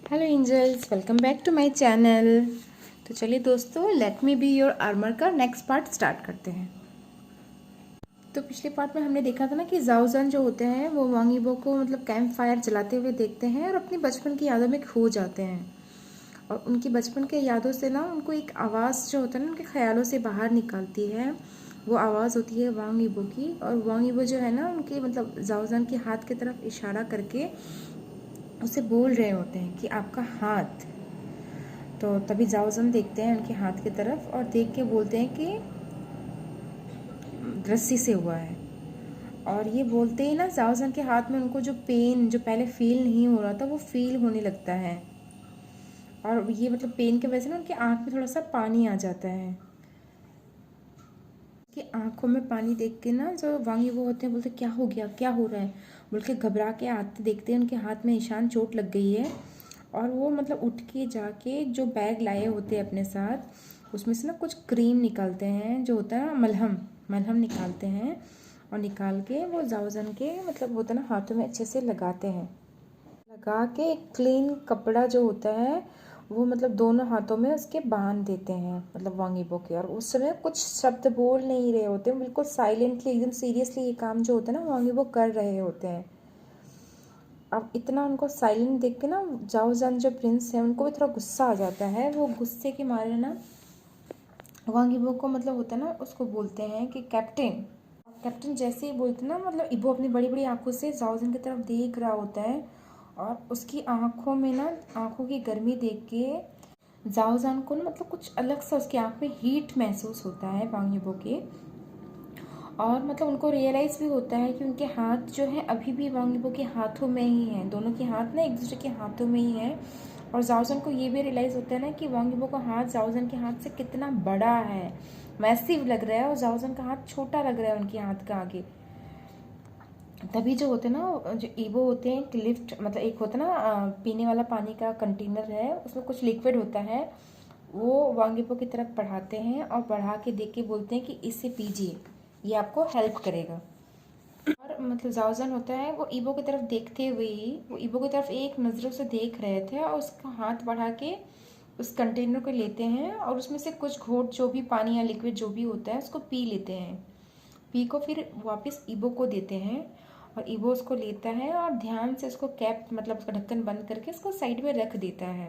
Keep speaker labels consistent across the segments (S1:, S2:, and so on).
S1: Hello angels, welcome back to my channel. तो चलिए दोस्तों, let me be your armour का नेक्स्ट पार्ट स्टार्ट करते हैं। तो पिछले पार्ट में हमने देखा था ना कि जाओजन जो होते हैं वो वांग यीबो को मतलब कैंप फायर जलाते हुए देखते हैं और अपनी बचपन की यादों में खो जाते हैं। और उनकी बचपन के यादों से ना उनको एक आवाज़ जो होता है ना उनके ख्यालों से बाहर निकालती है। वो आवाज़ होती है वांग यीबो की। और वांग यीबो जो है ना उनके मतलब जाओजन के हाथ की तरफ इशारा करके उसे बोल रहे होते हैं कि आपका हाथ। तो तभी जाओजन देखते हैं उनके हाथ की तरफ और देख के बोलते हैं कि रस्सी से हुआ है। और ये बोलते ही ना जाओजन के हाथ में उनको जो पेन जो पहले फील नहीं हो रहा था वो फील होने लगता है। और ये मतलब पेन की वजह से ना उनकी आँख में थोड़ा सा पानी आ जाता है। कि आंखों में पानी देख के ना जो वांग यीबो होते हैं बोलते क्या हो गया, क्या हो रहा है बोल के घबरा के आते देखते हैं उनके हाथ में निशान चोट लग गई है। और वो मतलब उठ के जाके जो बैग लाए होते हैं अपने साथ उसमें से ना कुछ क्रीम निकालते हैं जो होता है ना मलहम मलहम निकालते हैं। और निकाल के वो जाओजन के मतलब होता है ना हाथों में अच्छे से लगाते हैं। लगा के एक क्लीन कपड़ा जो होता है वो मतलब दोनों हाथों में उसके बांध देते हैं मतलब वांग यीबो के। और उस समय कुछ शब्द बोल नहीं रहे होते, बिल्कुल साइलेंटली एकदम सीरियसली ये काम जो होता है ना वांग यीबो कर रहे होते हैं। अब इतना उनको साइलेंट देख के ना जाओजन जो प्रिंस है उनको भी थोड़ा गुस्सा आ जाता है। वो गुस्से के मारे ना वांग यीबो को मतलब होता है ना उसको बोलते हैं कि कैप्टन। कैप्टन जैसे ही बोलते ना मतलब इबो अपनी बड़ी बड़ी आंखों से जाओजन की तरफ देख रहा होता है। और उसकी आंखों में ना आंखों की गर्मी देख के जाओजान को ना मतलब कुछ अलग सा उसकी आंख में हीट महसूस होता है वांग यीबो के। और मतलब उनको रियलाइज़ भी होता है कि उनके हाथ जो है अभी भी वांग यीबो के हाथों में ही हैं, दोनों के हाथ ना एक दूसरे के हाथों में ही हैं। और जाओजन को ये भी रियलाइज़ होता है ना कि वांग यीबो का हाथ जाओजन के हाथ से कितना बड़ा है, मैसिव लग रहा है, और जाओजन का हाथ छोटा लग रहा है उनके हाथ का आगे। तभी जो होते हैं ना जो ईबो होते हैं एक लिफ्ट मतलब एक होता है ना पीने वाला पानी का कंटेनर है उसमें कुछ लिक्विड होता है। वो वांग यीबो की तरफ बढ़ाते हैं और बढ़ा के देख के बोलते हैं कि इसे पीजिए, ये आपको हेल्प करेगा। और मतलब जाओजन होता है वो ईबो की तरफ देखते हुए ही वो ईबो की तरफ एक नज़रों से देख रहे थे और उसका हाथ बढ़ा के उस कंटेनर को लेते हैं और उसमें से कुछ घोट जो भी पानी या लिक्विड जो भी होता है उसको पी लेते हैं। पी को फिर वापस ईबो को देते हैं और ईबो उसको लेता है और ध्यान से उसको कैप मतलब उसका ढक्कन बंद करके उसको साइड में रख देता है।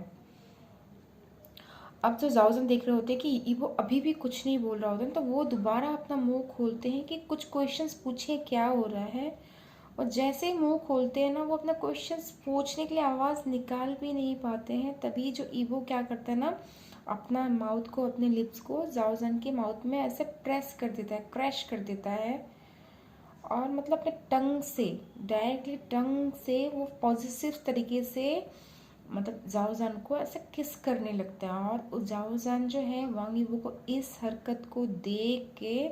S1: अब जो जाओजन देख रहे होते हैं कि ईबो अभी भी कुछ नहीं बोल रहा होता है तो वो दोबारा अपना मुंह खोलते हैं कि कुछ क्वेश्चंस पूछे क्या हो रहा है। और जैसे ही मुंह खोलते हैं ना वो अपना क्वेश्चंस पूछने के लिए आवाज़ निकाल भी नहीं पाते हैं। तभी जो ईबो क्या करता है ना अपना माउथ को अपने लिप्स को जाओजन के माउथ में ऐसे प्रेस कर देता है, क्रैश कर देता है। और मतलब अपने टंग से डायरेक्टली टंग से वो पॉजिटिव तरीके से मतलब जाओजान को ऐसे किस करने लगता है। और जाओजान जो है वांग यीबो को इस हरकत को देख के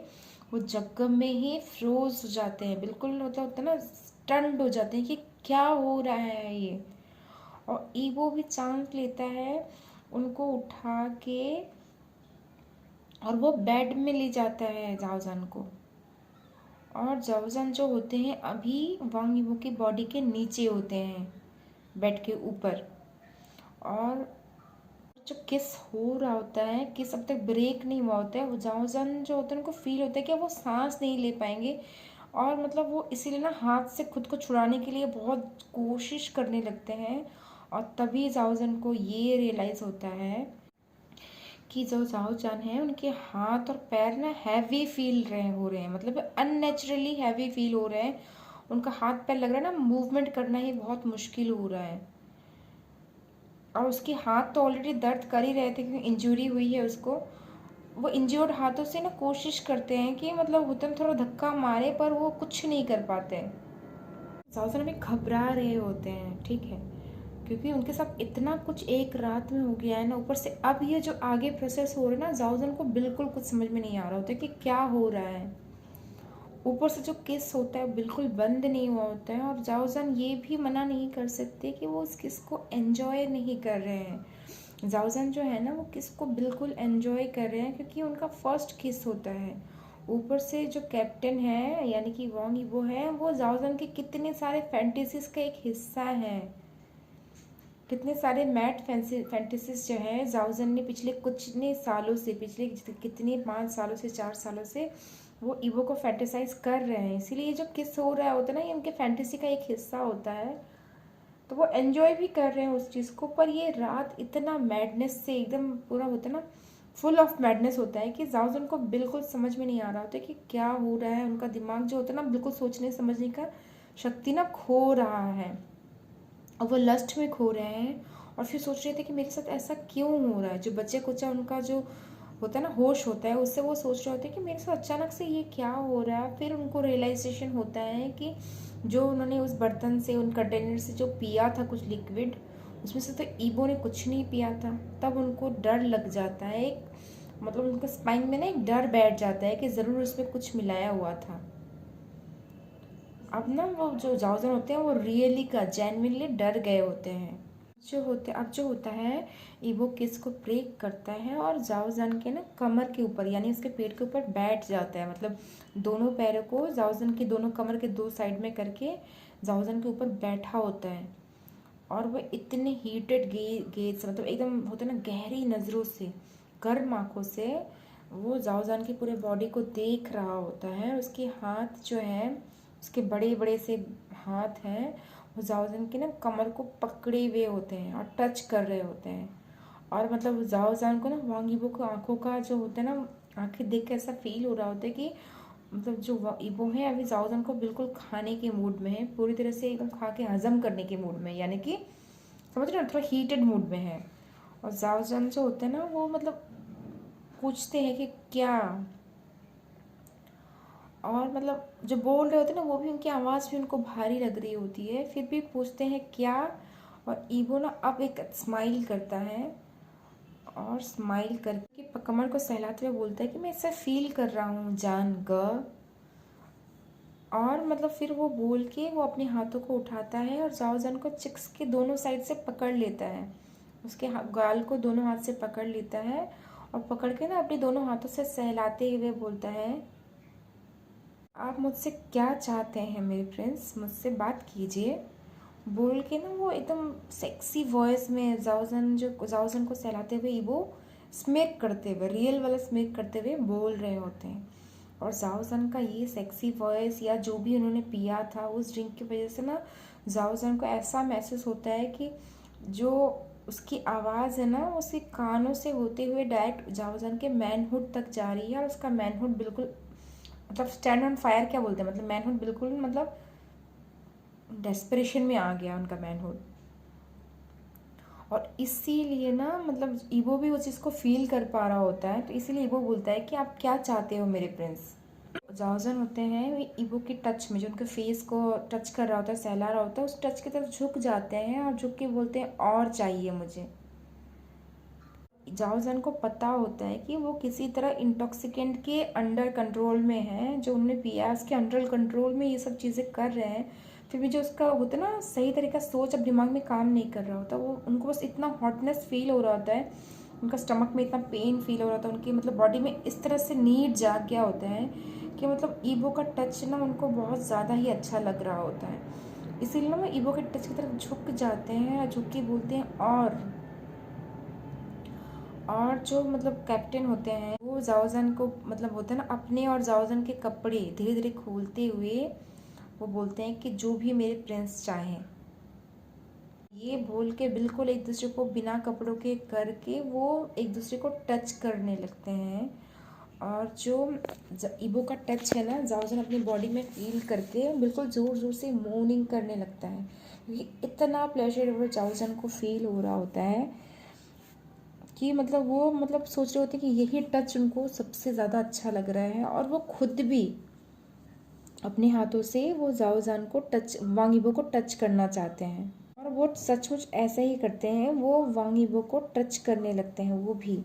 S1: वो जगह में ही फ्रोज हो जाते हैं, बिल्कुल मतलब होता है ना स्टन्ड हो जाते हैं कि क्या हो रहा है ये। और ईबो भी चांस लेता है उनको उठा के और वो बेड में ले जाता है जाओजान को। और जाओजान जो होते हैं अभी वांग यीबो की बॉडी के नीचे होते हैं बेड के ऊपर। और जो किस हो रहा होता है किस अब तक ब्रेक नहीं हुआ होता है वो जाओजान जो होते हैं उनको फील होता है कि वो सांस नहीं ले पाएंगे। और मतलब वो इसीलिए ना हाथ से खुद को छुड़ाने के लिए बहुत कोशिश करने लगते हैं। और तभी जाओजान को ये रियलाइज़ होता है कि जो जाओजान है उनके हाथ और पैर ना हैवी फील रहे हो रहे हैं, मतलब अननेचुरली हैवी फील हो रहे हैं। उनका हाथ पैर लग रहा है ना मूवमेंट करना ही बहुत मुश्किल हो रहा है। और उसके हाथ तो ऑलरेडी दर्द कर ही रहे थे क्योंकि इंजरी हुई है उसको। वो इंजर्ड हाथों से ना कोशिश करते हैं कि मतलब होता है थोड़ा धक्का मारे पर वो कुछ नहीं कर पाते। जाओजान अभी घबरा रहे होते हैं, ठीक है, क्योंकि उनके साथ इतना कुछ एक रात में हो गया है ना। ऊपर से अब ये जो आगे प्रोसेस हो रहा है ना जाओजान को बिल्कुल कुछ समझ में नहीं आ रहा होता कि क्या हो रहा है। ऊपर से जो किस होता है बिल्कुल बंद नहीं हुआ होता है। और जाओजान ये भी मना नहीं कर सकते कि वो उस किस को एंजॉय नहीं कर रहे हैं। जाओजान जो है ना वो किस को बिल्कुल एंजॉय कर रहे हैं क्योंकि उनका फर्स्ट किस होता है। ऊपर से जो कैप्टन है यानी कि वांग यीबो है वो जाओजान के कितने सारे फैंटेसीज का एक हिस्सा है। कितने सारे मैट फैंटेसीज जो हैं जाओजन ने पिछले कुछ ने सालों से, पिछले कितने 5 सालों से 4 सालों से वो ईवो को फैंटेसाइज कर रहे हैं। इसीलिए जो किस हो रहा होता है ना, ये उनके फैंटेसी का एक हिस्सा होता है, तो वो एंजॉय भी कर रहे हैं उस चीज़ को। पर ये रात इतना मैडनेस से एकदम पूरा होता है ना, फुल ऑफ मैडनेस होता है कि जाओजन को बिल्कुल समझ में नहीं आ रहा होता है कि क्या हो रहा है। उनका दिमाग जो होता है ना, बिल्कुल सोचने समझने का शक्ति ना खो रहा है, और वो लस्ट में खो रहे हैं। और फिर सोच रहे थे कि मेरे साथ ऐसा क्यों हो रहा है। जो बच्चे कुचा उनका जो होता है ना होश होता है, उससे वो सोच रहे होते हैं कि मेरे साथ अचानक से ये क्या हो रहा है। फिर उनको रियलाइजेशन होता है कि जो उन्होंने उस बर्तन से, उन कंटेनर से जो पिया था कुछ लिक्विड, उसमें से तो ईबो ने कुछ नहीं पिया था। तब उनको डर लग जाता है, एक मतलब उनके स्पाइन में ना एक डर बैठ जाता है कि ज़रूर उसमें कुछ मिलाया हुआ था। अब ना वो जो जाओजन होते हैं वो रियली का जेन्युइनली डर गए होते हैं। अब जो होता है, ईवो किस को ब्रेक करता है और जाओजन के ना कमर के ऊपर यानी उसके पेट के ऊपर बैठ जाता है। मतलब दोनों पैरों को जाओजन की दोनों कमर के दो साइड में करके जाओजन के ऊपर बैठा होता है। और वो इतने हीटेड गेज से, मतलब एकदम होता है ना गहरी नज़रों से, गर्म आंखों से वो जाओजान की पूरे बॉडी को देख रहा होता है। उसके हाथ जो है, उसके बड़े बड़े से हाथ हैं, वो जाओजान की ना कमर को पकड़े हुए होते हैं और टच कर रहे होते हैं। और मतलब जाओजान को ना वांग यीबो को आंखों का जो होता है ना, आंखें देख के ऐसा फील हो रहा होता है कि मतलब जो ईबो है अभी जाओजन को बिल्कुल खाने के मूड में है, पूरी तरह से एकदम खा के हजम करने के मूड में, यानी कि समझ रहे हो, थोड़ा हीटेड मूड में है। और जाओजन जो होते हैं ना वो मतलब पूछते हैं कि क्या, और मतलब जो बोल रहे होते हैं ना वो भी, उनकी आवाज़ भी उनको भारी लग रही होती है, फिर भी पूछते हैं क्या। और ईबो ना अब एक स्माइल करता है, और स्माइल करके कमर को सहलाते हुए बोलता है कि मैं ऐसा फील कर रहा हूँ जान ग। और मतलब फिर वो बोल के वो अपने हाथों को उठाता है और जाओजन को चिक्स के दोनों साइड से पकड़ लेता है, उसके गाल को दोनों हाथ से पकड़ लेता है। और पकड़ के ना अपने दोनों हाथों से सहलाते हुए बोलता है, आप मुझसे क्या चाहते हैं मेरे प्रिंस, मुझसे बात कीजिए। बोल के ना वो एकदम सेक्सी वॉइस में जाओजन को सहलाते हुए वो स्मेक करते हुए, रियल वाला स्मेक करते हुए बोल रहे होते हैं। और जाओजन का ये सेक्सी वॉइस या जो भी उन्होंने पिया था उस ड्रिंक की वजह से ना जाओजन को ऐसा महसूस होता है कि जो उसकी आवाज़ है ना उसके कानों से होते हुए डायरेक्ट जाओजन के मैनहुड तक जा रही है। और उसका मैनहुड बिल्कुल मतलब स्टैंड ऑन फायर क्या बोलते हैं, मतलब मैनहुड बिल्कुल मतलब डेस्परेशन में आ गया उनका मैनहुड। और इसीलिए ना मतलब ईबो भी उस चीज़ को फील कर पा रहा होता है, तो इसीलिए ईबो बोलता है कि आप क्या चाहते हो मेरे प्रिंस। जाओजन होते हैं वे ईबो के टच में, जो उनके फेस को टच कर रहा होता है, सहला रहा होता है, उस टच की तरफ झुक जाते हैं और झुक के बोलते हैं और चाहिए मुझे। जाओजन को पता होता है कि वो किसी तरह इंटॉक्सिकेंट के अंडर कंट्रोल में है, जो उन्होंने पिया उसके अंडर कंट्रोल में ये सब चीज़ें कर रहे हैं। फिर भी जो उसका होता है ना सही तरीका सोच अब दिमाग में काम नहीं कर रहा होता, वो उनको बस इतना हॉटनेस फील हो रहा होता है, उनका स्टमक में इतना पेन फील हो रहा था, उनकी मतलब बॉडी में इस तरह से नीड जाग गया होता है कि मतलब ईबो का टच ना उनको बहुत ज़्यादा ही अच्छा लग रहा होता है। इसीलिए ना वो ईबो के टच की तरफ झुक जाते हैं और झुक के बोलते हैं और जो मतलब कैप्टन होते हैं वो जाओजन को मतलब होता है ना अपने और जाओजन के कपड़े धीरे धीरे खोलते हुए वो बोलते हैं कि जो भी मेरे प्रिंस चाहें। ये बोल के बिल्कुल एक दूसरे को बिना कपड़ों के करके वो एक दूसरे को टच करने लगते हैं। और जो ईबो का टच है ना जाओजन अपनी बॉडी में फील करके बिल्कुल ज़ोर ज़ोर से मोर्निंग करने लगता है, क्योंकि इतना प्लेजरेबल जाओजन को फील हो रहा होता है कि मतलब वो मतलब सोच रहे होते हैं कि यही टच उनको सबसे ज़्यादा अच्छा लग रहा है। और वो खुद भी अपने हाथों से वो जाओजान को टच, वांग यीबो को टच करना चाहते हैं, और वो सचमुच ऐसा ही करते हैं, वो वांग यीबो को टच करने लगते हैं वो भी।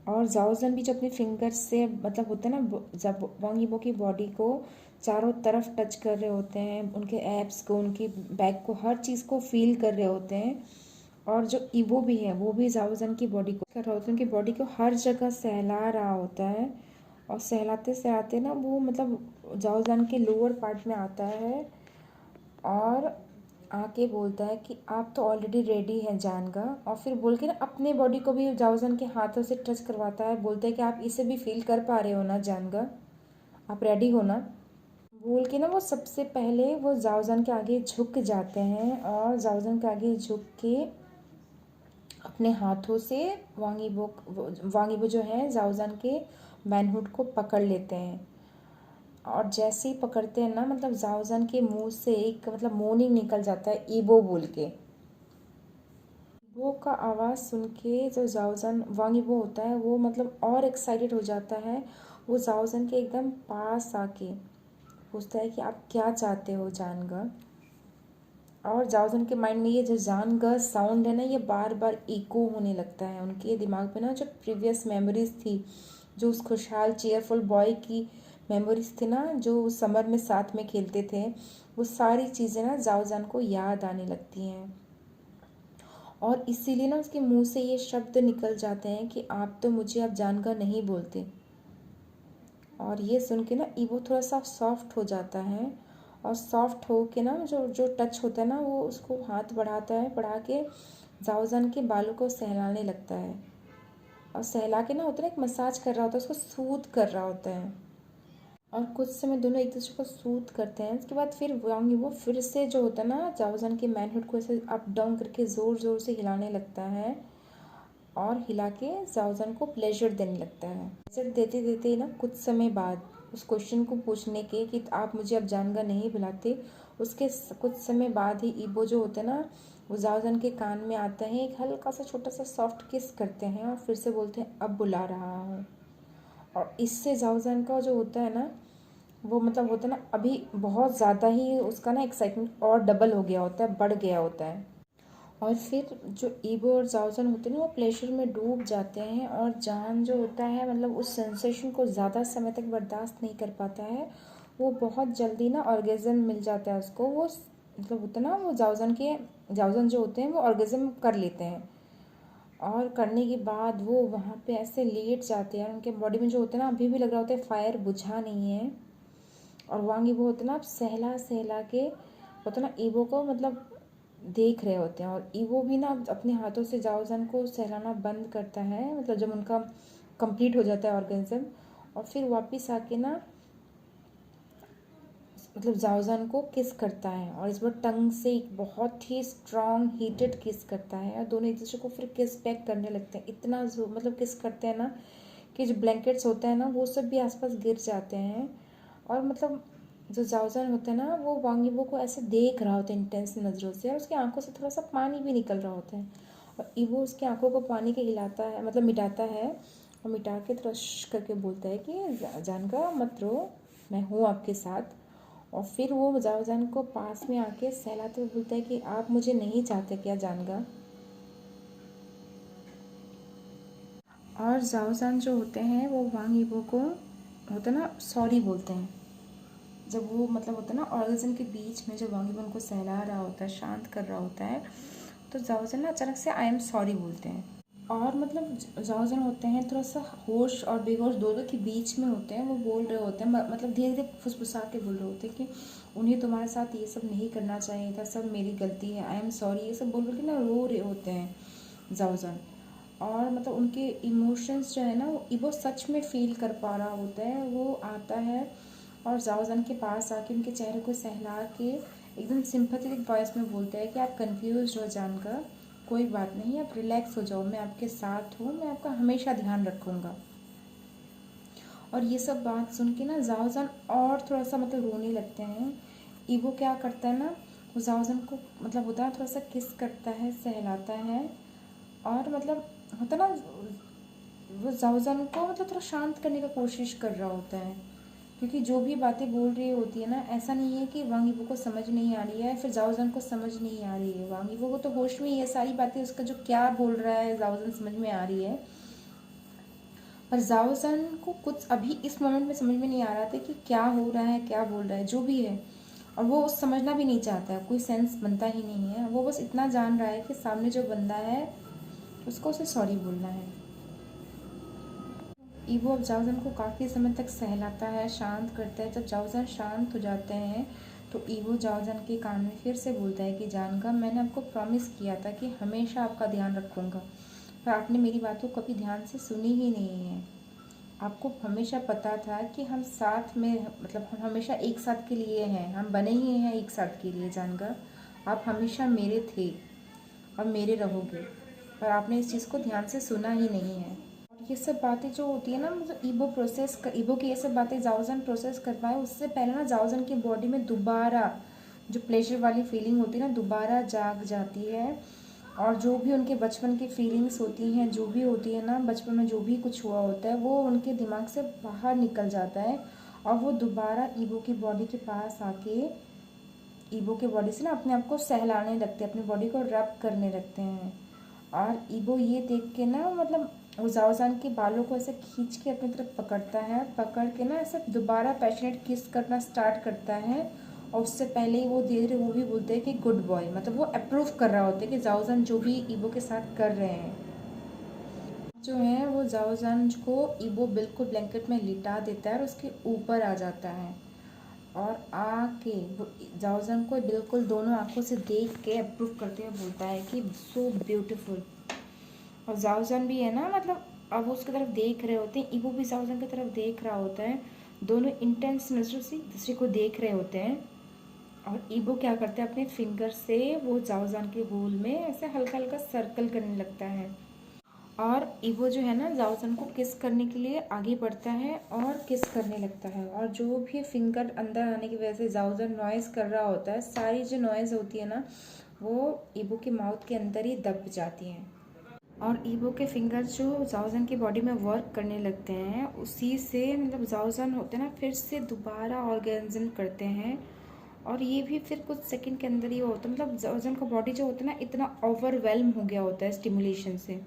S1: और जाओजन भी जो अपने फिंगर्स से मतलब होता है ना जब वांग यीबो की बॉडी को चारों तरफ टच कर रहे होते हैं, उनके एब्स को, उनकी बैक को, हर चीज़ को फील कर रहे होते हैं। और जो ईबो भी है वो भी जाओजन की बॉडी को कर रहा होता है, उनकी बॉडी को हर जगह सहला रहा होता है। और सहलाते सहलाते ना वो मतलब जाओजन के लोअर पार्ट में आता है और आके बोलता है कि आप तो ऑलरेडी रेडी हैं जानगा, और फिर बोल के ना अपने बॉडी को भी जाओजन के हाथों से टच करवाता है, बोलता है कि आप इसे भी फील कर पा रहे हो ना जानगा, आप रेडी हो ना। बोल के ना वो सबसे पहले वो जाओजन के आगे झुक जाते हैं, और जाओजन के आगे झुक के अपने हाथों से वांगीबो जो है जाओजन के मैनहुड को पकड़ लेते हैं। और जैसे ही पकड़ते हैं ना, मतलब जाओजन के मुंह से एक मतलब मोर्निंग निकल जाता है ईबो बोल के। वो का आवाज़ सुन के जो जाओजन वांगीबो होता है वो मतलब और एक्साइटेड हो जाता है। वो जाओजन के एकदम पास आके पूछता है कि आप क्या चाहते हो जानगा। और जाओजन के माइंड में ये जो जानगा साउंड है ना, ये बार बार इको होने लगता है उनके दिमाग में ना। जो प्रीवियस मेमोरीज थी, जो उस खुशहाल चेयरफुल बॉय की मेमोरीज थी ना, जो समर में साथ में खेलते थे, वो सारी चीज़ें ना जाओजन को याद आने लगती हैं। और इसीलिए ना उसके मुंह से ये शब्द निकल जाते हैं कि आप तो मुझे अब जानगा नहीं बोलते। और ये सुन के ना ईवो थोड़ा सा सॉफ्ट हो जाता है, और सॉफ्ट हो के ना जो जो टच होता है ना, वो उसको हाथ बढ़ाता है, बढ़ा के जाओजन के बालों को सहलाने लगता है। और सहला के ना उतना एक मसाज कर रहा होता है, उसको सूद कर रहा होता है। और कुछ समय दोनों एक दूसरे को सूद करते हैं। उसके बाद फिर वो फिर से जो होता है ना, जाओजन के मैनहुड को ऐसे अप डाउन करके ज़ोर ज़ोर से हिलाने लगता है, और हिला के जाओजन को प्लेजर देने लगता है। प्लेजर देते देते ही ना कुछ समय बाद उस क्वेश्चन को पूछने के कि आप मुझे अब जानगा नहीं बुलाते, उसके कुछ समय बाद ही ईबो जो होते हैं ना, वो जाओजन के कान में आते हैं, एक हल्का सा छोटा सा सॉफ्ट किस करते हैं, और फिर से बोलते हैं अब बुला रहा हूँ। और इससे जाओजन का जो होता है ना, वो मतलब होता है ना, अभी बहुत ज़्यादा ही उसका ना एक्साइटमेंट और डबल हो गया होता है, बढ़ गया होता है। और फिर जो ईबो और जाओजन होते हैं ना, वो प्लेजर में डूब जाते हैं, और जान जो होता है मतलब उस सेंसेशन को ज़्यादा समय तक बर्दाश्त नहीं कर पाता है। वो बहुत जल्दी ना ऑर्गेज़म मिल जाता है उसको। वो मतलब होता है ना, वो जाओजन जो होते हैं वो ऑर्गेज़म कर लेते हैं, और करने के बाद वो वहाँ पे ऐसे लेट जाते हैं। उनके बॉडी में जो होता है ना, अभी भी लग रहा होता है फायर बुझा नहीं है। और वांग ईबो होते हैं ना, आप सहला सहला के होता है ना ईबो को मतलब देख रहे होते हैं। और ईवो भी ना अपने हाथों से जाओजन को सहलाना बंद करता है, मतलब जब उनका कंप्लीट हो जाता है ऑर्गेनिज्म। और फिर वापस आके ना मतलब जाओजन को किस करता है, और इस बार टंग से एक बहुत ही स्ट्रॉन्ग हीटेड किस करता है। और दोनों एक दूसरे को फिर किस बैक करने लगते हैं। इतना जो मतलब किस करते हैं ना कि जो ब्लैंकेट्स होते हैं ना, वो सब भी आसपास गिर जाते हैं। और मतलब जो जाओजन होता है ना, वो वांग ईबो को ऐसे देख रहा होता है इंटेंस नज़रों से, और उसकी आंखों से थोड़ा सा पानी भी निकल रहा होता है। और ईबो उसकी आंखों को पानी के हिलाता है, मतलब मिटाता है, और मिटा के थोड़ा करके बोलता है कि जानका मत रो, मैं हूँ आपके साथ। और फिर वो जाओजन को पास में आके सहलाते हुए बोलता है कि आप मुझे नहीं चाहते क्या जानगा। और जाओजन जो होते हैं वो वांग ईबो को होता है ना सॉरी बोलते हैं। जब वो मतलब होता है ना ऑर्गेज़म के बीच में जब वांग ईबो उनको सहला रहा होता है, शांत कर रहा होता है, तो जाओजन ना अचानक से आई एम सॉरी बोलते हैं। और मतलब जाओजन होते हैं थोड़ा सा होश और बेहोश दोनों के बीच में होते हैं। वो बोल रहे होते हैं, मतलब धीरे धीरे फुसफुसा के बोल रहे होते हैं कि उन्हें तुम्हारे साथ ये सब नहीं करना चाहिए था, सब मेरी गलती है, आई एम सॉरी, ये सब बोल बोल के ना रो रहे होते हैं जाओजन। और मतलब उनके इमोशंस जो है ना, वो सच में फील कर पा रहा होता है। वो आता है और जाओजन के पास आके उनके चेहरे को सहला के एकदम सिंपैथेटिक वॉइस में बोलता है कि आप कंफ्यूज हो जानकर, कोई बात नहीं, आप रिलैक्स हो जाओ, मैं आपके साथ हूँ, मैं आपका हमेशा ध्यान रखूँगा। और ये सब बात सुन के ना जाओजन और थोड़ा सा मतलब रोने लगते हैं। ईवो क्या करता है ना, वो जाओजन को मतलब होता है थोड़ा सा किस करता है, सहलाता है, और मतलब होता ना वो जाओजन को मतलब थोड़ा शांत करने का कोशिश कर रहा होता है। क्योंकि जो भी बातें बोल रही होती है ना, ऐसा नहीं है कि वांग ईबो को समझ नहीं आ रही है, फिर जाओजन को समझ नहीं आ रही है। वांग ईबो को तो होश में ही है, सारी बातें उसका जो क्या बोल रहा है जाओजन समझ में आ रही है। पर जाओजन को कुछ अभी इस मोमेंट में समझ में नहीं आ रहा था कि क्या हो रहा है, क्या बोल रहा है, जो भी है। और वो समझना भी नहीं चाहता है, कोई सेंस बनता ही नहीं है। वो बस इतना जान रहा है कि सामने जो बंदा है उसको उसे सॉरी बोलना है। ईवो अब जाओजन को काफ़ी समय तक सहलाता है, शांत करता है। जब जाओजन शांत हो जाते हैं तो ईवो जाओजान के कान में फिर से बोलता है कि जानका, मैंने आपको प्रॉमिस किया था कि हमेशा आपका ध्यान रखूँगा, पर आपने मेरी बातों को कभी ध्यान से सुनी ही नहीं है। आपको हमेशा पता था कि हम साथ में, मतलब हम हमेशा एक साथ के लिए हैं, हम बने ही हैं एक साथ के लिए जानका। आप हमेशा मेरे थे और मेरे रहोगे, पर आपने इस चीज़ को ध्यान से सुना ही नहीं है। और ये सब बातें जो होती है ना, मतलब ईबो की ये सब बातें जाओजन प्रोसेस कर पाए उससे पहले ना जाओजन की बॉडी में दोबारा जो प्लेजर वाली फीलिंग होती है ना, दोबारा जाग जाती है। और जो भी उनके बचपन की फीलिंग्स होती हैं, जो भी होती है ना बचपन में, जो भी कुछ हुआ होता है, वो उनके दिमाग से बाहर निकल जाता है। और वो दोबारा ईबो की बॉडी के पास आके ईबो के बॉडी से ना अपने आप को सहलाने लगते हैं, अपनी बॉडी को रब करने लगते हैं। और ईबो ये देख के ना, मतलब वो जाओजान के बालों को ऐसे खींच के अपनी तरफ पकड़ता है, पकड़ के ना ऐसे दोबारा पैशनेट किस करना स्टार्ट करता है। और उससे पहले ही वो धीरे धीरे वो भी बोलते हैं कि गुड बॉय, मतलब वो अप्रूव कर रहा होता है कि जाओजान जो भी ईबो के साथ कर रहे हैं। जो है वो जाओजान को ईबो बिल्कुल ब्लैंकेट में लिटा देता है और उसके ऊपर आ जाता है। और आके वो जाओजन को बिल्कुल दोनों आंखों से देख के अप्रूव करते हुए बोलता है कि सो ब्यूटीफुल। और जाओजन भी है ना, मतलब अब वो उसकी तरफ देख रहे होते हैं, ईबो भी जाओजन की तरफ देख रहा होता है। दोनों इंटेंस नज़रों से दूसरे को देख रहे होते हैं। और ईबो क्या करता है, अपने फिंगर से वो जाओजन के होल में ऐसे हल्का हल्का सर्कल करने लगता है। और ईवो जो है ना जाओसन को किस करने के लिए आगे बढ़ता है और किस करने लगता है। और जो भी फिंगर अंदर आने की वजह से जाओसन नॉइज़ कर रहा होता है, सारी जो नॉइज़ होती है ना, वो ईवो के माउथ के अंदर ही दब जाती हैं। और ईवो के फिंगर जो जाओसन की बॉडी में वर्क करने लगते हैं, उसी से मतलब जाओसन होते हैं ना फिर से दोबारा ऑर्गेनिज्म करते हैं। और ये भी फिर कुछ सेकंड के अंदर ही होता है, मतलब जाओसन का बॉडी जो होता है ना इतना ओवरवेल्म हो गया होता है स्टिमुलेशन से।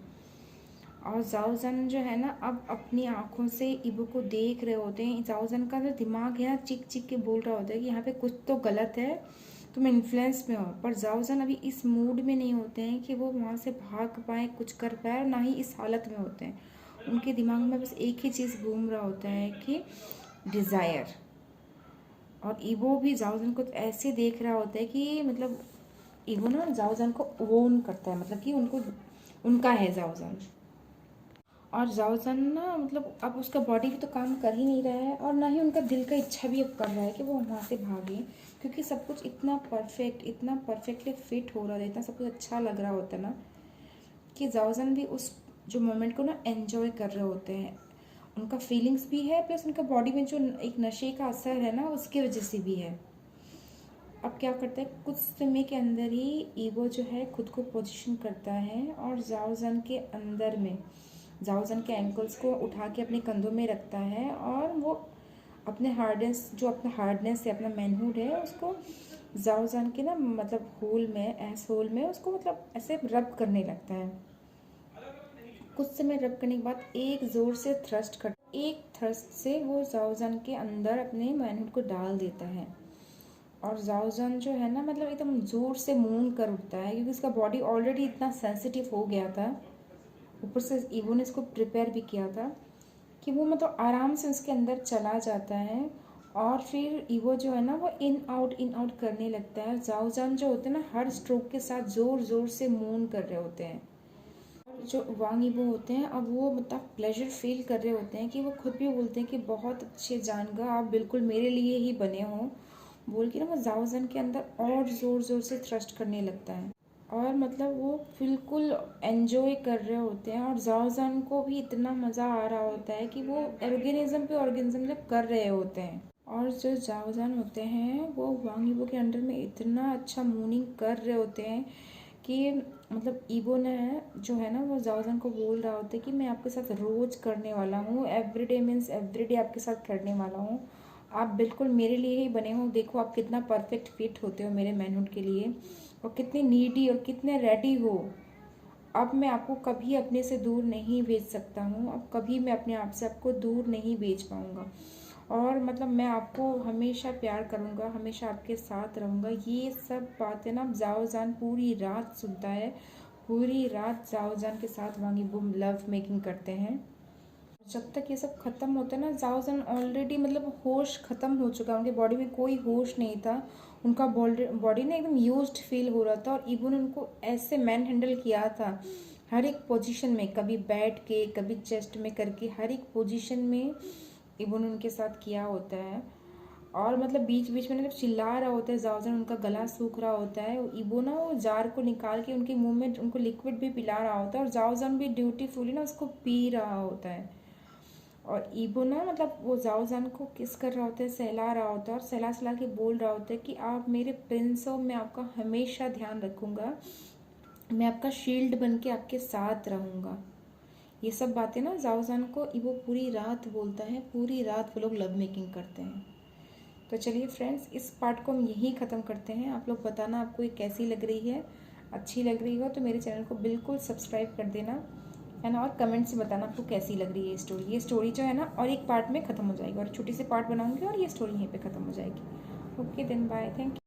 S1: और जाओजन जो है ना अब अपनी आंखों से ईबो को देख रहे होते हैं। जाओजन का जो दिमाग है ना चिक चिक के बोल रहा होता है कि यहाँ पे कुछ तो गलत है, तुम इन्फ्लुएंस में हो। पर जाओजन अभी इस मूड में नहीं होते हैं कि वो वहाँ से भाग पाए, कुछ कर पाए, और ना ही इस हालत में होते हैं। उनके दिमाग में बस एक ही चीज़ घूम रहा होता है कि डिज़ायर। और ईबो भी जाओजन को ऐसे देख रहा होता है कि मतलब ईबो ना जाओजन को ओन करता है, मतलब कि उनको उनका है जाओजन। और जाओजन ना मतलब अब उसका बॉडी भी तो काम कर ही नहीं रहा है, और ना ही उनका दिल का इच्छा भी अब कर रहा है कि वो वहाँ से भागे, क्योंकि सब कुछ इतना परफेक्ट, इतना परफेक्टली फिट हो रहा है, इतना सब कुछ अच्छा लग रहा होता है ना, कि जाओजन भी उस जो मोमेंट को ना एन्जॉय कर रहे होते हैं। उनका फीलिंग्स भी है, प्लस उनका बॉडी में जो एक नशे का असर है ना उसकी वजह से भी है। अब क्या करता है, कुछ समय के अंदर ही ईवो जो है खुद को पोजीशन करता है और जाओजन के अंदर में जाओजन के एंकल्स को उठा के अपने कंधों में रखता है। और वो अपने अपना हार्डनेस है, अपना मैनहुड है, उसको जाओजन के ना मतलब होल में, एस होल में उसको मतलब ऐसे रब करने लगता है। कुछ समय रब करने के बाद एक थ्रस्ट से वो जाओजन के अंदर अपने मैनहुड को डाल देता है। और जाओजन जो है ना मतलब एकदम ज़ोर से मून कर उठता है, क्योंकि उसका बॉडी ऑलरेडी इतना सेंसिटिव हो गया था, ऊपर से ईवो ने इसको प्रिपेयर भी किया था कि वो मतलब आराम से उसके अंदर चला जाता है। और फिर ईवो जो है ना वो इन आउट करने लगता है। जाओजान जो होते हैं ना हर स्ट्रोक के साथ ज़ोर ज़ोर से मून कर रहे होते हैं। और जो वांग ईवो होते हैं अब वो मतलब प्लेजर फील कर रहे होते हैं, कि वो खुद भी बोलते हैं कि बहुत अच्छे जानगा, आप बिल्कुल मेरे लिए ही बने हो, बोल के ना वो जाओजान के अंदर और ज़ोर ज़ोर से थ्रस्ट करने लगता है। और मतलब वो बिल्कुल एन्जॉय कर रहे होते हैं, और जाओजान को भी इतना मज़ा आ रहा होता है कि वो ऑर्गेनिज्म पे ऑर्गेनिज्म कर रहे होते हैं। और जो जाओजान होते हैं वो वांग ईबो के अंडर में इतना अच्छा मूनिंग कर रहे होते हैं कि मतलब ईबो ने जो है ना वो जाओजान को बोल रहा होता है कि मैं आपके साथ रोज करने वाला हूँ, एवरीडे मीन्स एवरीडे आपके साथ करने वाला हूँ, आप बिल्कुल मेरे लिए ही बने हो, देखो आप कितना परफेक्ट फिट होते हो मेरे मैनहुड के लिए, और कितने नीडी और कितने रेडी हो। अब मैं आपको कभी अपने से दूर नहीं भेज सकता हूँ, अब कभी मैं अपने आप से आपको दूर नहीं भेज पाऊँगा, और मतलब मैं आपको हमेशा प्यार करूँगा, हमेशा आपके साथ रहूँगा। ये सब बातें ना जाओजान पूरी रात सुनता है, पूरी रात जाओजान के साथ वांगी बुम लव मेकिंग करते हैं। जब तक ये सब खत्म होता है ना, जाओजान ऑलरेडी मतलब होश खत्म हो चुका है, उनके बॉडी में कोई होश नहीं था, उनका बॉडी ना एकदम यूज्ड फील हो रहा था और ईबो ने उनको ऐसे मैन हैंडल किया था हर एक पोजीशन में, कभी बैठ के कभी चेस्ट में करके, हर एक पोजीशन में ईबो ने उनके साथ किया होता है। और मतलब बीच बीच में मतलब चिल्ला रहा होता है जाओजन, उनका गला सूख रहा होता है, ईबो ना वो जार को निकाल के उनके मुंह में उनको लिक्विड भी पिला रहा होता है और जाओजन भी ड्यूटीफुली ना उसको पी रहा होता है। और ईबो ना मतलब वो जाओजान को किस कर रहा होता है, सहला रहा होता है और सहला सहला के बोल रहा होता है कि आप मेरे प्रिंस हो, मैं आपका हमेशा ध्यान रखूँगा, मैं आपका शील्ड बन के आपके साथ रहूँगा। ये सब बातें ना जाओजान को ईबो पूरी रात बोलता है, पूरी रात वो लोग लव मेकिंग करते हैं। तो चलिए फ्रेंड्स, इस पार्ट को हम यहीं ख़त्म करते हैं। आप लोग बताना आपको ये कैसी लग रही है। अच्छी लग रही हो तो मेरे चैनल को बिल्कुल सब्सक्राइब कर देना है ना, और कमेंट से बताना आपको कैसी लग रही है ये स्टोरी। ये स्टोरी जो है ना और एक पार्ट में ख़त्म हो जाएगी और छोटी सी पार्ट बनाऊंगी और ये स्टोरी यहीं पे ख़त्म हो जाएगी। Okay then, bye, thank you.